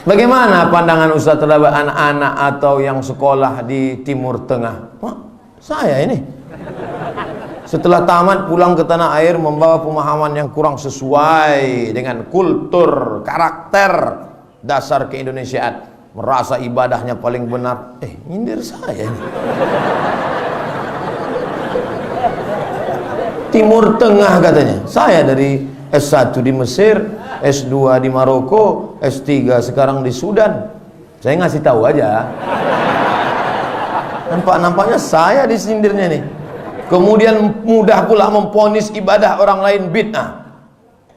Bagaimana pandangan Ustaz terhadap anak-anak atau yang sekolah di Timur Tengah? Wah, saya ini setelah tamat pulang ke tanah air membawa pemahaman yang kurang sesuai dengan kultur, karakter, dasar keindonesiaan, merasa ibadahnya paling benar. Nyindir saya ini. Timur Tengah katanya. Saya dari S1 di Mesir, S2 di Maroko, S3 sekarang di Sudan. Saya ngasih tahu aja. Nampaknya saya disindirnya nih. Kemudian mudah pula memponis ibadah orang lain bid'ah,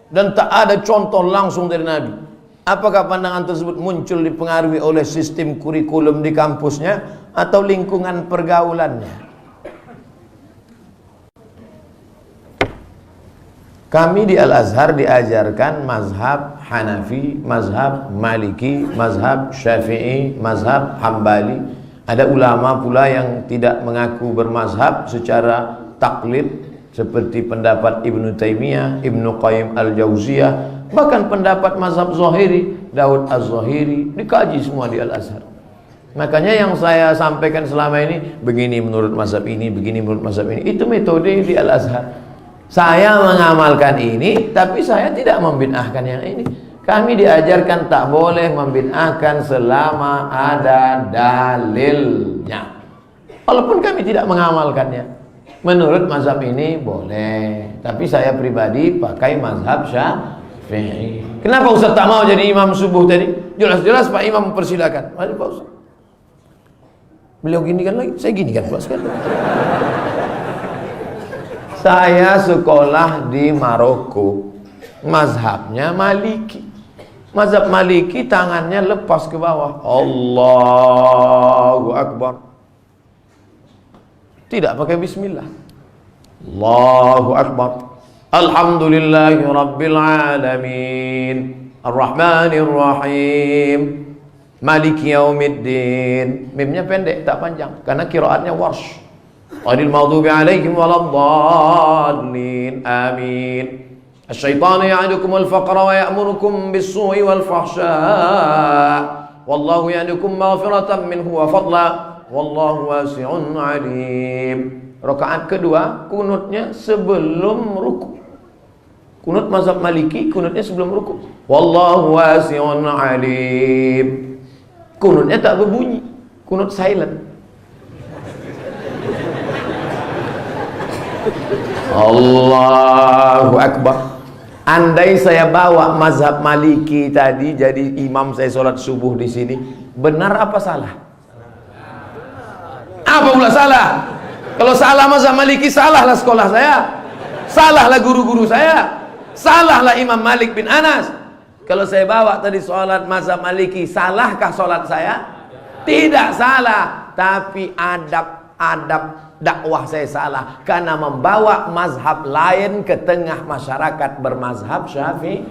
dan tak ada contoh langsung dari Nabi. Apakah pandangan tersebut muncul dipengaruhi oleh sistem kurikulum di kampusnya atau lingkungan pergaulannya? Kami di Al-Azhar diajarkan mazhab Hanafi, mazhab Maliki, mazhab Syafi'i, mazhab Hambali. Ada ulama pula yang tidak mengaku bermazhab secara taklid, seperti pendapat Ibnu Taimiyah, Ibnu Qayyim Al-Jauziyah, bahkan pendapat mazhab Zahiri, Daud Az-Zahiri, dikaji semua di Al-Azhar. Makanya yang saya sampaikan selama ini, begini menurut mazhab ini, begini menurut mazhab ini, itu metode di Al-Azhar. Saya mengamalkan ini, tapi saya tidak membid'ahkan yang ini. Kami diajarkan tak boleh membid'ahkan selama ada dalilnya. Walaupun kami tidak mengamalkannya. Menurut mazhab ini boleh, tapi saya pribadi pakai mazhab Syafi'i. Kenapa Ustaz tak mau jadi imam subuh tadi? Jelas-jelas Pak Imam mempersilakan. Mari Pak Ustaz. Beliau ginikan lagi, saya ginikan Pak sekali. Saya sekolah di Maroko, mazhabnya Maliki. Mazhab Maliki tangannya lepas ke bawah, Allahu Akbar, tidak pakai bismillah. Allahu Akbar, Alhamdulillahi Rabbil Alamin, Ar-Rahmanir Rahim, Maliki Yaumiddin. Mimnya pendek, tak panjang, karena qiraatnya Warsh. Ghairil maghdubi alaihim waladdallin. Amin. Asy-syaitanu ya'idukumul faqra wa ya'murukum bis-su'i wal fahsya'. Wallahu ya'idukum maghfiratan minhu wa fadla. Wallahu wasi'un 'alim. Rakaat kedua kunutnya sebelum ruku. Kunut mazhab Maliki kunutnya sebelum ruku. Wallahu wasi'un 'alim. Kunutnya tak berbunyi, kunut silent. Allahu Akbar. Andai saya bawa mazhab Maliki tadi jadi imam saya sholat subuh di sini, benar apa salah? Apa pula salah? Kalau salah mazhab Maliki, salahlah sekolah saya, salahlah guru-guru saya, salahlah Imam Malik bin Anas. Kalau saya bawa tadi sholat mazhab Maliki, salahkah sholat saya? Tidak salah, tapi adab dakwah saya salah karena membawa mazhab lain ke tengah masyarakat bermazhab Syafi'i.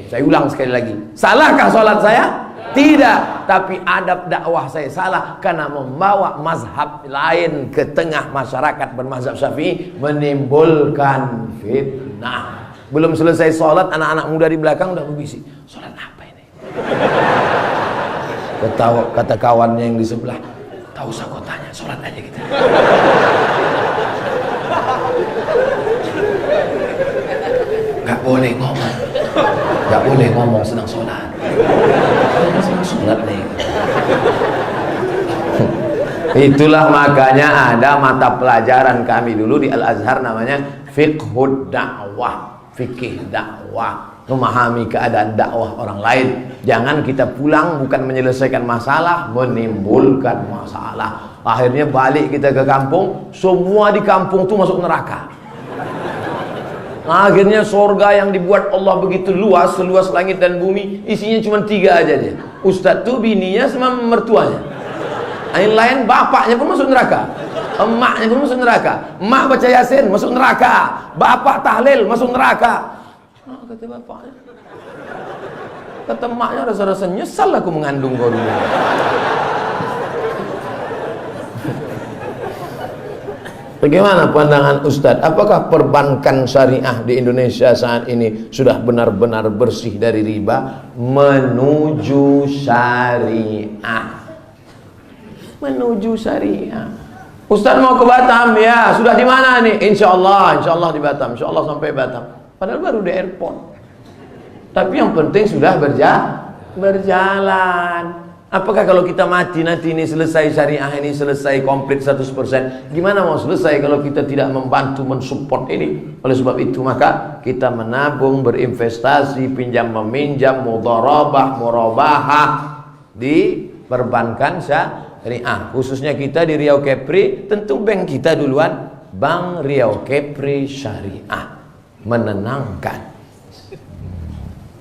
Saya ulang sekali lagi, salahkah sholat saya? Tidak, tapi adab dakwah saya salah karena membawa mazhab lain ke tengah masyarakat bermazhab Syafi'i, menimbulkan fitnah. Belum selesai sholat, anak-anak muda di belakang udah berbisik, sholat apa ini? Kata kawannya yang di sebelah, tak usah kau tanya, sholat aja kita. Gak boleh ngomong, gak boleh ngomong sedang sholat. Sedang sholat nih. Itulah makanya ada mata pelajaran kami dulu di Al-Azhar namanya Fiqhud Dakwah, fikih dakwah, memahami keadaan dakwah orang lain. Jangan kita pulang bukan menyelesaikan masalah, menimbulkan masalah. Akhirnya balik kita ke kampung, semua di kampung tuh masuk neraka. Akhirnya surga yang dibuat Allah begitu luas, seluas langit dan bumi, isinya cuma 3 aja dia. Ustadz tuh bininya sama mertuanya. Yang lain bapaknya pun masuk neraka, emaknya pun masuk neraka. Emak baca Yasin masuk neraka, bapak tahlil masuk neraka. Kata bapaknya, kata emaknya, rasa-rasa nyesal aku mengandung kau dulu. Bagaimana pandangan Ustadz? Apakah perbankan syariah di Indonesia saat ini sudah benar-benar bersih dari riba? Menuju syariah. Menuju syariah. Ustadz mau ke Batam, ya. Sudah di mana nih? Insya Allah di Batam. Insya Allah sampai Batam. Padahal baru di airport. Tapi yang penting sudah berjalan. Apakah kalau kita mati nanti ini selesai syariah ini selesai komplit 100%? Gimana mau selesai kalau kita tidak membantu mensupport ini? Oleh sebab itu maka kita menabung, berinvestasi, pinjam meminjam, mudharabah, murabahah di perbankan syariah. Khususnya kita di Riau Kepri, tentu bank kita duluan, Bank Riau Kepri Syariah. Menenangkan.